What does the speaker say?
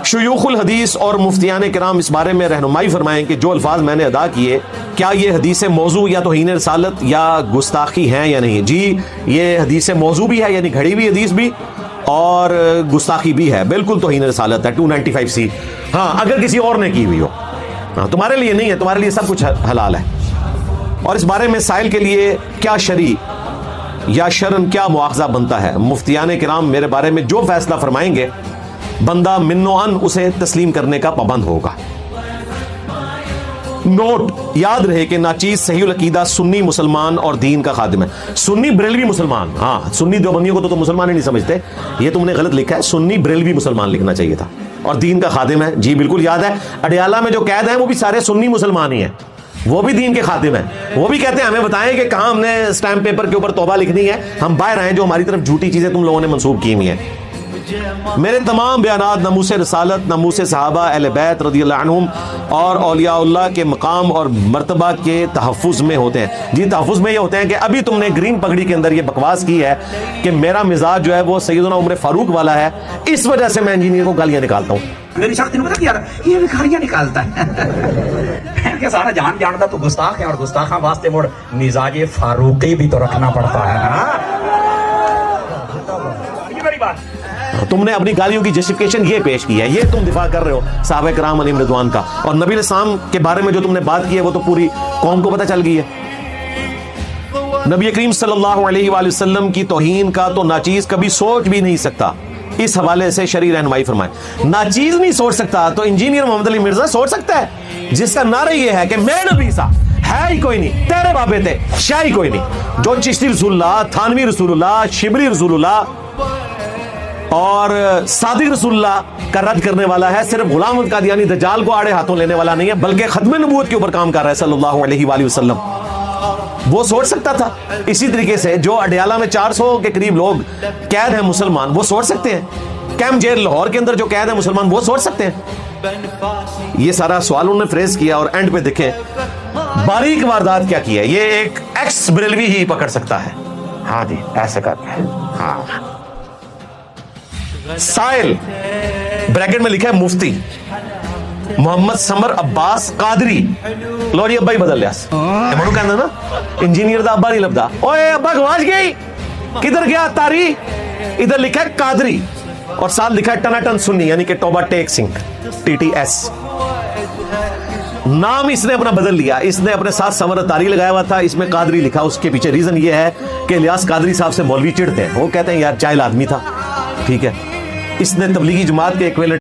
شیوخ الحدیث اور مفتیان کرام اس بارے میں رہنمائی فرمائیں کہ جو الفاظ میں نے ادا کیے کیا یہ حدیث موضوع یا توہین رسالت یا گستاخی ہیں یا نہیں؟ جی یہ حدیث موضوع بھی ہے، یعنی گھڑی ہوئی حدیث بھی، اور گستاخی بھی ہے، بالکل توہین رسالت ہے 295C۔ ہاں اگر کسی اور نے کی ہوئی ہو، ہاں تمہارے لیے نہیں ہے، تمہارے لیے سب کچھ حلال ہے۔ اور اس بارے میں سائل کے لیے کیا شرعی یا شرعن کیا مواخذہ بنتا ہے؟ مفتیان کرام میرے بارے میں جو فیصلہ فرمائیں گے بندہ من و ان اسے تسلیم کرنے کا پابند ہوگا۔ نوٹ یاد رہے کہ ناچیز صحیح العقیدہ سنی مسلمان اور دین کا خادم ہے۔ سنی بریلوی مسلمان، ہاں سنی دیوبندیوں کو تو تم مسلمان ہی نہیں سمجھتے، یہ تم نے غلط لکھا ہے، سنی بریلوی مسلمان لکھنا چاہیے تھا، اور دین کا خادم ہے۔ جی بالکل یاد ہے، اڈیالہ میں جو قید ہیں وہ بھی سارے سنی مسلمان ہی ہیں، وہ بھی دین کے خادم ہیں، وہ بھی کہتے ہیں ہمیں بتائیں کہ کہاں ہم نے اسٹیمپ پیپر کے اوپر توبہ لکھنی ہے، ہم باہر آئیں جو ہماری طرف جھوٹی چیزیں تم لوگوں نے منسوب کی ہوئی ہیں۔ میرے تمام بیانات ناموس رسالت، ناموس صحابہ اہل بیت رضی اللہ عنہم اور اولیاء اللہ کے مقام اور مرتبہ کے تحفظ میں ہوتے ہیں۔ جی تحفظ میں یہ ہوتے ہیں کہ ابھی تم نے گرین پگڑی کے اندر یہ بکواس کی ہے کہ میرا مزاج جو ہے وہ سیدنا عمر فاروق والا ہے، اس وجہ سے میں انجینئر کو گالیاں نکالتا ہوں۔ میری شخص نے پتا کیا یہ بھی گالیاں نکالتا ہے کہ سارا جہان جانتا تو گستاخ ہے، اور گستاخاں واسطے مڑ مزاج فاروقی بھی تو رکھنا پڑتا ہے نا۔ یہ بڑی بات، تم نے اپنی گالیوں کی جسٹیفیکیشن یہ پیش کی ہے، یہ تم دفاع کر رہے ہو صحابہ کرام علیہم رضوان کا، اور نبی علیہ السلام کے بارے میں جو تم نے بات کی ہے وہ تو پوری قوم کو پتہ چل گئی ہے۔ نبی کریم صلی اللہ علیہ وآلہ وسلم کی توہین کا تو ناچیز کبھی سوچ بھی نہیں سکتا، اس حوالے سے شرعی رہنمائی فرمائیں۔ ناچیز نہیں سوچ سکتا تو انجینئر محمد علی مرزا سوچ سکتا ہے، جس کا نعرہ یہ ہے کہ میں نبی سا ہے ہی کوئی نہیں، تیرے بابے تھے شاہ ہی کوئی نہیں، جو چشتی رسول اللہ، تھانوی رسول اللہ، شبلی رسول اللہ اور صادق رسول اللہ کا رد کرنے والا ہے، صرف غلام احمد قادیانی دجال کو آڑے ہاتھوں لینے والا نہیں ہے، بلکہ ختم نبوت کے اوپر کام کر رہا ہے صلی اللہ علیہ وآلہ وسلم۔ وہ سوچ سکتا تھا، اسی طریقے سے جو اڈیالہ میں 400 کے قریب لوگ قید ہیں مسلمان، وہ سوچ سکتے ہیں، کیمپ جیل لاہور کے اندر جو قید ہیں مسلمان، وہ سوچ سکتے ہیں۔ یہ سارا سوال انہوں نے فریز کیا، اور اینڈ پہ دیکھیں باریک واردات کیا کی ہے، یہ ایک ایکس بریلوی ہی پکڑ سکتا ہے۔ ہاں جی ایسے کر کے، ہاں سائل بریکٹ میں لکھا ہے مفتی محمد سمر عباس قادری، لو جی ابا ہی بدل لیا، منو کہنا نا انجینئر دا ابا نہیں لبدا، اوے ابا گواچ گئی کدھر گیا تاری، ادھر لکھا ہے قادری اور ساتھ لکھا ہے ٹناٹن سنی، یعنی کہ توبہ ٹیک سنگھ TTS۔ نام اس نے اپنا بدل لیا، اس نے اپنے ساتھ سمر تاری لگایا ہوا تھا، اس میں قادری لکھا، اس کے پیچھے ریزن یہ ہے کہ الیاس قادری صاحب سے مولوی چڑھتے ہیں، وہ کہتے ہیں یار جاہل آدمی تھا، ٹھیک ہے۔ اس نے تبلیغی جماعت کے ایکویلنٹ